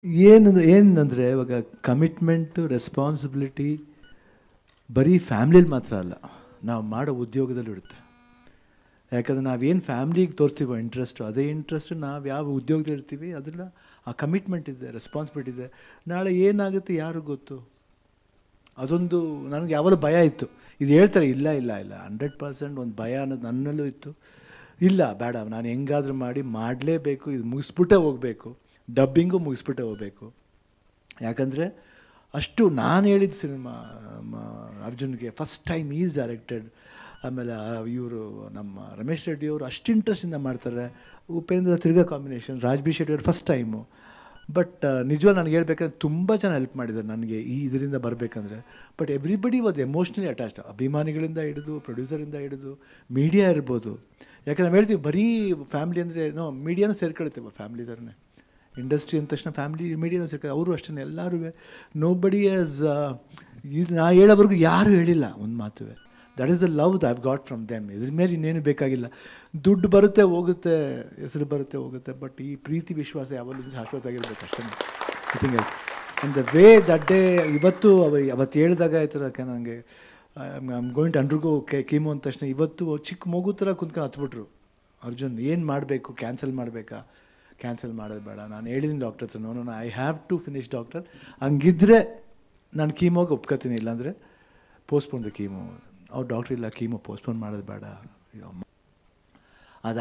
ಏನಂದರೆ ಇವಾಗ commitment responsibility ಬರೀ ಫ್ಯಾಮ್ಲಿಲಿ ಮಾತ್ರ ಅಲ್ಲ, ನಾವು ಮಾಡೋ ಉದ್ಯೋಗದಲ್ಲೂ ಇರುತ್ತೆ. ಯಾಕಂದರೆ ನಾವೇನು ಫ್ಯಾಮ್ಲಿಗೆ ತೋರಿಸ್ತೀವೋ ಇಂಟ್ರೆಸ್ಟು, ಅದೇ ಇಂಟ್ರೆಸ್ಟು ನಾವು ಯಾವ ಉದ್ಯೋಗದಲ್ಲಿ ಇರ್ತೀವಿ ಅದನ್ನು ಆ ಕಮಿಟ್ಮೆಂಟ್ ಇದೆ, ರೆಸ್ಪಾನ್ಸಿಬಿಲಿಟಿ ಇದೆ. ನಾಳೆ ಏನಾಗುತ್ತೆ ಯಾರಿಗೂ ಗೊತ್ತು. ಅದೊಂದು ನನಗೆ ಯಾವಾಗಲೂ ಭಯ ಇತ್ತು. ಇದು ಹೇಳ್ತಾರೆ, ಇಲ್ಲ 100% ಒಂದು ಭಯ ಅನ್ನೋದು ನನ್ನಲ್ಲೂ ಇತ್ತು. ಇಲ್ಲ ಬೇಡ, ನಾನು ಹೆಂಗಾದ್ರೂ ಮಾಡಲೇಬೇಕು, ಇದು ಮುಗಿಸ್ಬಿಟ್ಟೇ ಹೋಗಬೇಕು, ಡಬ್ಬಿಂಗು ಮುಗಿಸ್ಬಿಟ್ಟೇ ಹೋಗಬೇಕು. ಯಾಕಂದರೆ ಅಷ್ಟು ನಾನು ಹೇಳಿದ ಸಿನಿಮಾ ಅರ್ಜುನ್ಗೆ ಫಸ್ಟ್ ಟೈಮ್ ಈಸ್ ಡೈರೆಕ್ಟೆಡ್. ಆಮೇಲೆ ಇವರು ನಮ್ಮ ರಮೇಶ್ ರೆಡ್ಡಿ ಅವರು ಅಷ್ಟು ಇಂಟ್ರೆಸ್ಟಿಂದ ಮಾಡ್ತಾರೆ. ಉಪೇಂದ್ರ ತಿರ್ಗಾ ಕಾಂಬಿನೇಷನ್, ರಾಜ್ ಬಿ ಶೆಟ್ಟಿ ಅವರು ಫಸ್ಟ್ ಟೈಮು. ಬಟ್ ನಿಜವಾಗಿ ನನಗೆ ಹೇಳ್ಬೇಕಂದ್ರೆ ತುಂಬ ಜನ ಹೆಲ್ಪ್ ಮಾಡಿದ್ದಾರೆ ನನಗೆ ಈ ಇದರಿಂದ ಬರಬೇಕಂದ್ರೆ. But everybody was emotionally attached, ಅಭಿಮಾನಿಗಳಿಂದ ಹಿಡಿದು ಪ್ರೊಡ್ಯೂಸರಿಂದ ಹಿಡಿದು ಮೀಡಿಯಾ ಇರ್ಬೋದು. ಯಾಕಂದ್ರೆ ನಾವು ಹೇಳ್ತೀವಿ ಬರೀ ಫ್ಯಾಮ್ಲಿ ಅಂದರೆ ಮೀಡಿಯಾನೂ ಸೇರ್ಕೊಳ್ತೇವೆ, ಫ್ಯಾಮ್ಲಿ ಥರನೇ. ಇಂಡಸ್ಟ್ರಿ ಅಂದ ತಕ್ಷಣ ಫ್ಯಾಮ್ಲಿ ಮೀಡಿಯಾನೂ ಸೇರ್ಕೊಳ್ಳಿ, ಅವರು ಅಷ್ಟೇ ಎಲ್ಲರೂ. ನೋಬಡಿ ಆಸ್ ಇದು ನಾ ಹೇಳೋವರೆಗೂ ಯಾರೂ ಹೇಳಿಲ್ಲ ಒಂದು ಮಾತುವೆ. That is the love I've got from them. ಇದ್ರ ಮೇಲೆ ಇನ್ನೇನು ಬೇಕಾಗಿಲ್ಲ. ದುಡ್ಡು ಬರುತ್ತೆ ಹೋಗುತ್ತೆ, ಹೆಸರು ಬರುತ್ತೆ ಹೋಗುತ್ತೆ, ಬಟ್ ಈ ಪ್ರೀತಿ ವಿಶ್ವಾಸ ಯಾವಾಗಲೂ ಶಾಶ್ವತ ಆಗಿರ್ಬೇಕು ಅಷ್ಟೇ. Nothing else. And the way that day ಇವತ್ತು ಅವತ್ತು ಹೇಳಿದಾಗ ಆಯ್ತು ನನಗೆ I'm going to undergo chemo ಅಂದ ತಕ್ಷಣ ಇವತ್ತು ಚಿಕ್ಕ ಮಗು ಥರ ಕುಂತ್ಕೊಂಡು ಹತ್ಬಿಟ್ರು. ಅರ್ಜುನ್ ಏನು ಮಾಡಬೇಕು, ಕ್ಯಾನ್ಸಲ್ ಮಾಡಬೇಕಾ? ಕ್ಯಾನ್ಸಲ್ ಮಾಡೋದು ಬೇಡ. ನಾನು ಹೇಳಿದ್ದೀನಿ ಡಾಕ್ಟರ್ ಹತ್ರ, no I have to finish doctor. ಹಂಗಿದ್ರೆ ನಾನು ಕೀಮೋಗೆ ಒಪ್ಕೋತೀನಿ, ಇಲ್ಲಾಂದರೆ ಪೋಸ್ಟ್ಪೋನ್ ದ ಕೀಮೋ. ಅವ್ರು ಡಾಕ್ಟ್ರ್ ಇಲ್ಲ, ಕೀಮೋ ಪೋಸ್ಟ್ಪೋನ್ ಮಾಡೋದು ಬೇಡ. ಅದು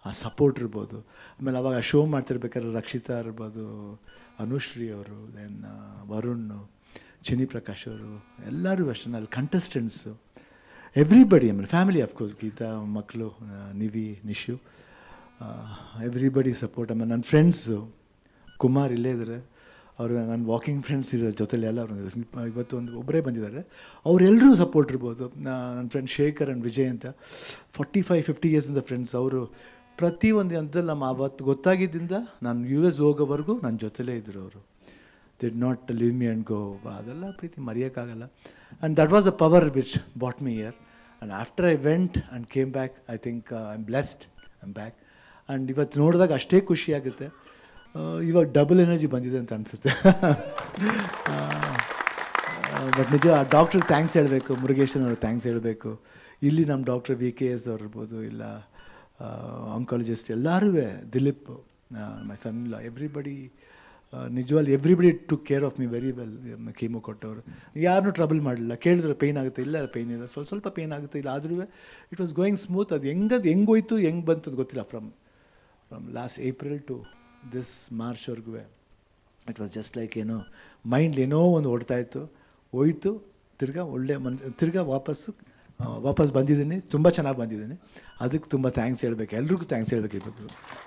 ಆ ಸಪೋರ್ಟ್ ಇರ್ಬೋದು. ಆಮೇಲೆ ಅವಾಗ ಶೋ ಮಾಡ್ತಿರ್ಬೇಕಾದ್ರೆ ರಕ್ಷಿತಾ ಇರ್ಬೋದು, ಅನುಶ್ರೀ ಅವರು, ದೆನ್ ವರುಣ್, ಚಿನಿ ಪ್ರಕಾಶ್ ಅವರು, ಎಲ್ಲರೂ ಅಷ್ಟೇ. ಅಲ್ಲಿ ಕಂಟೆಸ್ಟೆಂಟ್ಸು ಎವ್ರಿಬಡಿ, ಆಮೇಲೆ ಫ್ಯಾಮಿಲಿ ಅಫ್ಕೋರ್ಸ್, ಗೀತಾ ಮಕ್ಕಳು, ನಿವಿ, ನಿಶು, ಎವ್ರಿಬಡಿ ಸಪೋರ್ಟ್. ಆಮೇಲೆ ನನ್ನ ಫ್ರೆಂಡ್ಸು ಕುಮಾರ್ ಇಲ್ಲೇ ಇದ್ದಾರೆ, ಅವರು ನನ್ನ ವಾಕಿಂಗ್ ಫ್ರೆಂಡ್ಸ್ ಇದ್ದಾರೆ ಜೊತೆಲಿ ಎಲ್ಲ. ಅವರು ಇವತ್ತು ಒಬ್ಬರೇ ಬಂದಿದ್ದಾರೆ, ಅವರೆಲ್ಲರೂ ಸಪೋರ್ಟ್ ಇರ್ಬೋದು. ನನ್ನ ಫ್ರೆಂಡ್ ಶೇಖರ್ ಆ್ಯಂಡ್ ವಿಜಯ್ ಅಂತ 45-50 ಇಯರ್ಸಿಂದ ಫ್ರೆಂಡ್ಸ್. ಅವರು ಪ್ರತಿಯೊಂದು ಹಂತದಲ್ಲಿ ನಮ್ಮ ಅವತ್ತು ಗೊತ್ತಾಗಿದ್ದರಿಂದ ನಾನು US ಹೋಗೋವರೆಗೂ ನನ್ನ ಜೊತೆಲೇ ಇದ್ದರು. ಅವರು did not leave me and go. ಅದೆಲ್ಲ ಪ್ರೀತಿ ಮರೆಯೋಕ್ಕಾಗಲ್ಲ. And that was the power which brought me here. And after I went and came back, I think I am blessed, I am back. And ಇವತ್ತು ನೋಡಿದಾಗ ಅಷ್ಟೇ ಖುಷಿಯಾಗುತ್ತೆ. ಇವಾಗ double energy ಬಂದಿದೆ ಅಂತ ಅನಿಸುತ್ತೆ. ಬಟ್ ನಿಜ ಆ ಡಾಕ್ಟ್ರಿಗೆ ಥ್ಯಾಂಕ್ಸ್ ಹೇಳಬೇಕು, ಮುರುಗೇಶನ್ ಅವ್ರಿಗೆ ಥ್ಯಾಂಕ್ಸ್ ಹೇಳಬೇಕು. ಇಲ್ಲಿ ನಮ್ಮ ಡಾಕ್ಟರ್ VKS ಅವ್ರು ಇರ್ಬೋದು, ಇಲ್ಲ ಆಂಕಾಲಜಿಸ್ಟ್ ಎಲ್ಲರೂ, ದಿಲೀಪ್, ಮೈ ಸನ್ ಇಲ್ಲ, ಎವ್ರಿಬಡಿ, ನಿಜವಾಗ್ಲಿ everybody took care of me very well. Chemo ಕೊಟ್ಟವರು ಯಾರನ್ನೂ ಟ್ರಬಲ್ ಮಾಡಲಿಲ್ಲ. ಕೇಳಿದ್ರೆ ಪೇಯ್ನ್ ಆಗುತ್ತೆ, ಇಲ್ಲ ಪೇಯ್ನ್ ಇಲ್ಲ, ಸ್ವಲ್ಪ ಪೇಯ್ನ್ ಆಗುತ್ತೆ, ಇಲ್ಲ ಆದ್ರೂ ಇಟ್ ವಾಸ್ ಗೋಯಿಂಗ್ ಸ್ಮೂತ್. ಅದು ಹೆಂಗೆ ಹೋಯ್ತು ಹೆಂಗೆ ಬಂತು ಅದು ಗೊತ್ತಿಲ್ಲ. From last April to this ಮಾರ್ಚ್ವರೆಗೂ ಇಟ್ ವಾಸ್ ಜಸ್ಟ್ ಲೈಕ್ ಏನೋ ಮೈಂಡ್ ಏನೋ ಒಂದು ಓಡ್ತಾಯಿತ್ತು, ಹೋಯ್ತು, ತಿರ್ಗಾ ವಾಪಸ್ ಬಂದಿದ್ದೀನಿ. ತುಂಬ ಚೆನ್ನಾಗಿ ಬಂದಿದ್ದೀನಿ. ಅದಕ್ಕೆ ತುಂಬ ಥ್ಯಾಂಕ್ಸ್ ಹೇಳಬೇಕು, ಎಲ್ರಿಗೂ ಥ್ಯಾಂಕ್ಸ್ ಹೇಳಬೇಕು. ಇವಾಗ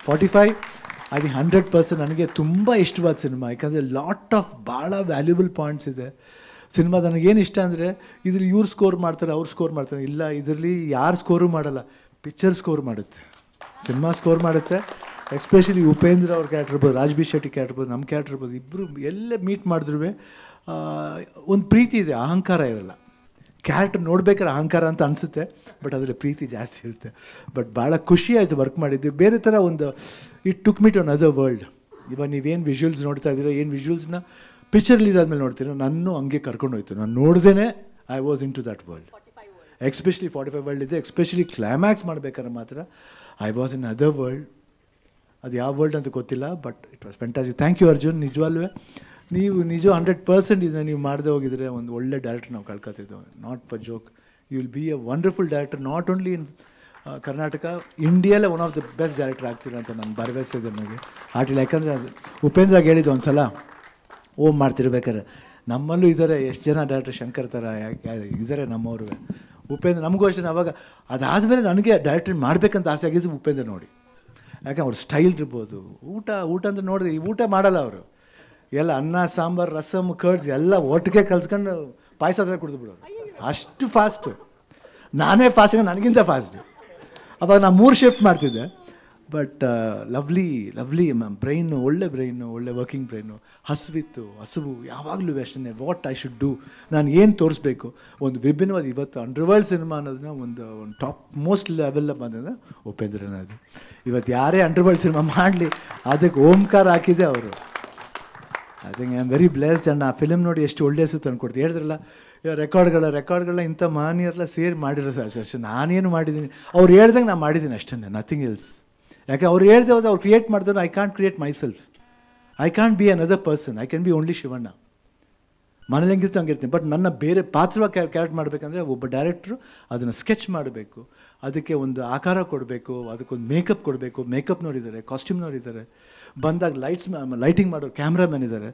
45 ಅದು 100% ನನಗೆ ತುಂಬ ಇಷ್ಟವಾದ ಸಿನಿಮಾ. ಯಾಕಂದರೆ ಲಾಟ್ ಆಫ್ ಭಾಳ ವ್ಯಾಲ್ಯೂಬಲ್ ಪಾಯಿಂಟ್ಸ್ ಇದೆ ಸಿನಿಮಾ. ನನಗೇನು ಇಷ್ಟ ಅಂದರೆ ಇದ್ರಲ್ಲಿ ಇವ್ರು ಸ್ಕೋರ್ ಮಾಡ್ತಾರೆ, ಅವ್ರು ಸ್ಕೋರ್ ಮಾಡ್ತಾರೆ. ಇಲ್ಲ, ಇದರಲ್ಲಿ ಯಾರು ಸ್ಕೋರು ಮಾಡಲ್ಲ, ಪಿಕ್ಚರ್ ಸ್ಕೋರ್ ಮಾಡುತ್ತೆ, ಸಿನಿಮಾ ಸ್ಕೋರ್ ಮಾಡುತ್ತೆ. ಎಸ್ಪೆಷಲಿ ಉಪೇಂದ್ರ ಅವ್ರ ಕ್ಯಾರೆಕ್ಟರ್ ಇರ್ಬೋದು, ರಾಜ್ ಬಿ ಶೆಟ್ಟಿ ಕ್ಯಾರೆಕ್ಟರ್ ಇರ್ಬೋದು, ನಮ್ಮ ಕ್ಯಾರೆಕ್ಟರ್ ಇರ್ಬೋದು, ಇಬ್ಬರು ಎಲ್ಲ ಮೀಟ್ ಮಾಡಿದ್ರೂ ಒಂದು ಪ್ರೀತಿ ಇದೆ, ಅಹಂಕಾರ ಇರಲ್ಲ. ಕ್ಯಾರೆಕ್ಟರ್ ನೋಡ್ಬೇಕಾದ್ರೆ ಅಹಂಕಾರ ಅಂತ ಅನಿಸುತ್ತೆ, ಬಟ್ ಅದರಲ್ಲಿ ಪ್ರೀತಿ ಜಾಸ್ತಿ ಇರುತ್ತೆ. ಬಟ್ ಭಾಳ ಖುಷಿ ಆಯಿತು ವರ್ಕ್ ಮಾಡಿದ್ದು. ಬೇರೆ ಥರ ಒಂದು it took me to another world. ಇವಾಗ ನೀವೇನು ವಿಜುವಲ್ಸ್ ನೋಡ್ತಾ ಇದ್ದೀರೋ, ಏನು ವಿಜುವಲ್ಸ್ನ ಪಿಕ್ಚರ್ ರಿಲೀಸ್ ಆದಮೇಲೆ ನೋಡ್ತೀರೋ, ನಾನು ಹಂಗೆ ಕರ್ಕೊಂಡು ಹೋಯ್ತು. ನಾನು ನೋಡ್ದೇ I was into that world. Especially 45 world ಇದೆ. ಎಸ್ಪೆಷಲಿ ಕ್ಲೈಮ್ಯಾಕ್ಸ್ ಮಾಡಬೇಕಾದ್ರೆ ಮಾತ್ರ I was in other world. ಅದು ಯಾವ ವರ್ಲ್ಡ್ ಅಂತ ಗೊತ್ತಿಲ್ಲ, but it was fantastic. Thank you Arjun. ನಿಜವಾಗ್ಲೂ ನೀವು 100% ಇದನ್ನು ನೀವು ಮಾಡದೆ ಹೋಗಿದ್ರೆ ಒಂದು ಒಳ್ಳೆ ಡೈರೆಕ್ಟರ್ ನಾವು ಕಳ್ಕೊತಿದ್ದೆವು. Not for joke, you will be a wonderful director, not only in Karnataka, ಇಂಡಿಯಾಲೇ one of the best director ಆಗ್ತೀರ ಅಂತ ನಾನು ಭರವಸೆ ಇದೆ ನನಗೆ ಆಟಿಲ್ಲ. ಯಾಕಂದರೆ ಉಪೇಂದ್ರಾಗ ಹೇಳಿದ್ದು ಒಂದು ಸಲ ಮಾಡ್ತಿರ್ಬೇಕಾದ್ರೆ, ನಮ್ಮಲ್ಲೂ ಇದ್ದಾರೆ ಎಷ್ಟು ಜನ ಡೈರೆಕ್ಟರ್, ಶಂಕರ್ ಥರ ಇದ್ದಾರೆ ನಮ್ಮವರು. ಉಪೇಂದ್ರ ನಮಗೂ ಅಷ್ಟೇ. ಅವಾಗ ಅದಾದಮೇಲೆ ನನಗೆ ಡೈರೆಕ್ಟರ್ ಮಾಡಬೇಕಂತ ಆಸೆ ಆಗಿದ್ದು ಉಪೇಂದ್ರ ನೋಡಿ. ಯಾಕೆ ಅವ್ರ ಸ್ಟೈಲ್ ಇರ್ಬೋದು, ಊಟ ಅಂತ ನೋಡಿದ್ರೆ ಈ ಊಟ ಮಾಡಲ್ಲ ಅವರು, ಎಲ್ಲ ಅನ್ನ ಸಾಂಬಾರು ರಸಮ್ ಕರ್ಡ್ಸ್ ಎಲ್ಲ ಒಟ್ಟಿಗೆ ಕಲ್ಸ್ಕೊಂಡು ಪಾಯಸ ಥರ ಕುಡಿದು ಬಿಡೋರು. ಅಷ್ಟು ಫಾಸ್ಟು. ನಾನೇ ಫಾಸ್ಟ್, ನನಗಿಂತ ಫಾಸ್ಟು. ಅವಾಗ ನಾನು 3 ಶಿಫ್ಟ್ ಮಾಡ್ತಿದ್ದೆ. ಬಟ್ ಲವ್ಲಿ ಬ್ರೈನು, ಒಳ್ಳೆ ಬ್ರೈನು, ಒಳ್ಳೆ ವರ್ಕಿಂಗ್ ಬ್ರೈನು. ಹಸುವು ಯಾವಾಗಲೂ ಅಷ್ಟೇ, ವಾಟ್ ಐ ಶುಡ್ ಡೂ, ನಾನು ಏನು ತೋರಿಸ್ಬೇಕು. ಒಂದು ವಿಭಿನ್ನವಾದ ಇವತ್ತು ಅಂಡರ್ವರ್ಲ್ಡ್ ಸಿನಿಮಾ ಅನ್ನೋದನ್ನ ಒಂದು ಟಾಪ್ ಮೋಸ್ಟ್ ಲೆವೆಲ್ಲ ಬಂದಿದೆ ಉಪೇಂದ್ರನ. ಅದು ಇವತ್ತು ಯಾರೇ ಅಂಡರ್ವರ್ಲ್ಡ್ ಸಿನಿಮಾ ಮಾಡಲಿ ಅದಕ್ಕೆ ಓಂಕಾರ ಹಾಕಿದೆ ಅವರು. I think I am very blessed. And ಆ ಫಿಲಮ್ ನೋಡಿ ಎಷ್ಟು ಒಳ್ಳೆ ಹೆಸರು ತಂದುಕೊಡ್ತೀವಿ. ಹೇಳಿದ್ರಲ್ಲ ರೆಕಾರ್ಡ್ಗಳನ್ನ ಇಂಥ ಮಾನಿಯರೆಲ್ಲ ಸೇರಿ ಮಾಡಿರೋ ಸರ್. ನಾನೇನು ಮಾಡಿದ್ದೀನಿ, ಅವ್ರು ಹೇಳ್ದಂಗೆ ನಾನು ಮಾಡಿದ್ದೀನಿ ಅಷ್ಟೇ, ನಥಿಂಗ್ ಎಲ್ಸ್. ಯಾಕೆ ಅವ್ರು ಹೇಳ್ದೆ ಹೋದ್ರೆ ಅವ್ರು ಕ್ರಿಯೇಟ್ ಮಾಡಿದ್ರೆ I can't create my self, I can't be another person, I can be only Shivanna. ಮನೇಲಿ ಹೆಂಗಿತ್ತು ಹಂಗಿರ್ತೀನಿ. ಬಟ್ ನನ್ನ ಬೇರೆ ಪಾತ್ರವಾಗಿ ಕ್ಯಾರೆಕ್ಟ್ ಮಾಡಬೇಕಂದ್ರೆ ಒಬ್ಬ ಡೈರೆಕ್ಟ್ರು ಅದನ್ನು ಸ್ಕೆಚ್ ಮಾಡಬೇಕು, ಅದಕ್ಕೆ ಒಂದು ಆಕಾರ ಕೊಡಬೇಕು, ಅದಕ್ಕೊಂದು ಮೇಕಪ್ ಕೊಡಬೇಕು. ಮೇಕಪ್ನವ್ರಿದ್ದಾರೆ, ಕಾಸ್ಟ್ಯೂಮ್ನವ್ರಿದ್ದಾರೆ, ಬಂದಾಗ ಲೈಟಿಂಗ್ ಮಾಡೋರು, ಕ್ಯಾಮ್ರಾಮನ್ ಇದ್ದಾರೆ.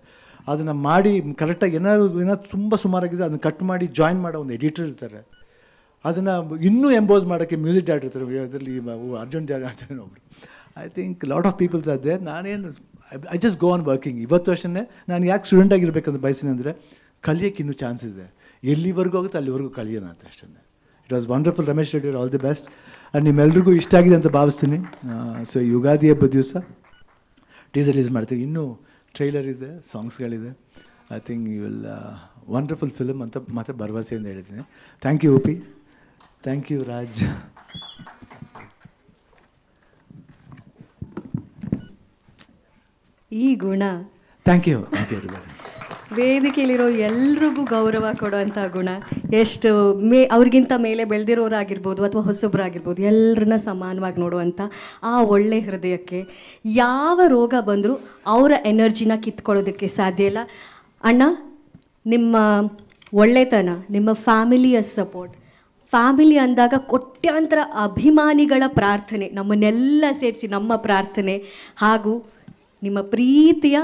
ಅದನ್ನು ಮಾಡಿ ಕರೆಕ್ಟಾಗಿ ಏನಾದ್ರು ತುಂಬ ಸುಮಾರಾಗಿದೆ ಅದನ್ನು ಕಟ್ ಮಾಡಿ ಜಾಯಿನ್ ಮಾಡೋ ಒಂದು ಎಡಿಟರ್ ಇರ್ತಾರೆ. ಅದನ್ನು ಇನ್ನೂ ಎಂಬೋಸ್ ಮಾಡೋಕ್ಕೆ ಮ್ಯೂಸಿಕ್ ಡೈರೆಕ್ಟರ್ ಇರ್ತಾರೆ. ಅದರಲ್ಲಿ ಅರ್ಜುನ್ ಜಾರ್ಜನ್ ಒಬ್ಬರು. I think lot of peoples ಅದೇ. ನಾನೇನು I just go on working. ಇವತ್ತು ಅಷ್ಟೇ ನಾನು ಯಾಕೆ ಸ್ಟೂಡೆಂಟ್ ಆಗಿರ್ಬೇಕಂತ ಬಯಸಿನಿ ಅಂದರೆ ಕಲಿಯೋಕ್ಕೆ ಇನ್ನೂ ಚಾನ್ಸ್ ಇದೆ. ಎಲ್ಲಿವರೆಗೂ ಆಗುತ್ತೆ ಅಲ್ಲಿವರೆಗೂ ಕಲಿಯೋಣ ಅಂತ ಅಷ್ಟೇ. It was wonderful. Ramesh Reddy, all the best. And ನಿಮ್ಮೆಲ್ರಿಗೂ ಇಷ್ಟ ಆಗಿದೆ ಅಂತ ಭಾವಿಸ್ತೀನಿ. ಸೊ ಯುಗಾದಿ ಹಬ್ಬದ ದಿವಸ ಟೀಸರ್ ರಿಲೀಸ್ ಮಾಡ್ತೀವಿ. ಇನ್ನೂ ಟ್ರೈಲರ್ ಇದೆ, ಸಾಂಗ್ಸ್ಗಳಿದೆ. I think you will wonderful film ಅಂತ ಮತ್ತೆ ಭರವಸೆಯಿಂದ ಹೇಳ್ತೀನಿ. Thank you OP, thank you Raj. ಈ ಗುಣ, ಥ್ಯಾಂಕ್ ಯು ವೇದಿಕೆಯಲ್ಲಿರೋ ಎಲ್ರಿಗೂ ಗೌರವ ಕೊಡುವಂಥ ಗುಣ. ಎಷ್ಟು ಅವ್ರಿಗಿಂತ ಮೇಲೆ ಬೆಳೆದಿರೋರಾಗಿರ್ಬೋದು ಅಥವಾ ಹೊಸಬ್ರಾಗಿರ್ಬೋದು, ಎಲ್ಲರನ್ನ ಸಮಾನವಾಗಿ ನೋಡುವಂಥ ಆ ಒಳ್ಳೆ ಹೃದಯಕ್ಕೆ ಯಾವ ರೋಗ ಬಂದರೂ ಅವರ ಎನರ್ಜಿನ ಕಿತ್ಕೊಳ್ಳೋದಕ್ಕೆ ಸಾಧ್ಯ ಇಲ್ಲ. ಅಣ್ಣ, ನಿಮ್ಮ ಒಳ್ಳೆತನ, ನಿಮ್ಮ ಫ್ಯಾಮಿಲಿಯ ಸಪೋರ್ಟ್, ಫ್ಯಾಮಿಲಿ ಅಂದಾಗ ಕೋಟ್ಯಾಂತರ ಅಭಿಮಾನಿಗಳ ಪ್ರಾರ್ಥನೆ, ನಮ್ಮನ್ನೆಲ್ಲ ಸೇರಿಸಿ ನಮ್ಮ ಪ್ರಾರ್ಥನೆ, ಹಾಗೂ ನಿಮ್ಮ ಪ್ರೀತಿಯ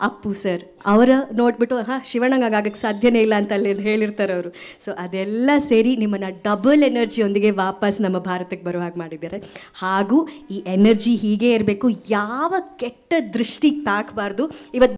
ಅಪ್ಪು ಸರ್ ಅವರ ನೋಡಿಬಿಟ್ಟು ಶಿವಣ್ಣಗಾಗಕ್ಕೆ ಸಾಧ್ಯನೇ ಇಲ್ಲ ಅಂತ ಅಲ್ಲಿ ಹೇಳಿರ್ತಾರೆ ಅವರು. ಸೊ ಅದೆಲ್ಲ ಸೇರಿ ನಿಮ್ಮನ್ನು ಡಬಲ್ ಎನರ್ಜಿಯೊಂದಿಗೆ ವಾಪಸ್ ನಮ್ಮ ಭಾರತಕ್ಕೆ ಬರೋ ಹಾಗೆ ಮಾಡಿದ್ದಾರೆ. ಹಾಗೂ ಈ ಎನರ್ಜಿ ಹೀಗೆ ಇರಬೇಕು, ಯಾವ ಕೆಟ್ಟ ದೃಷ್ಟಿ ತಾಕಬಾರ್ದು. ಇವತ್ತು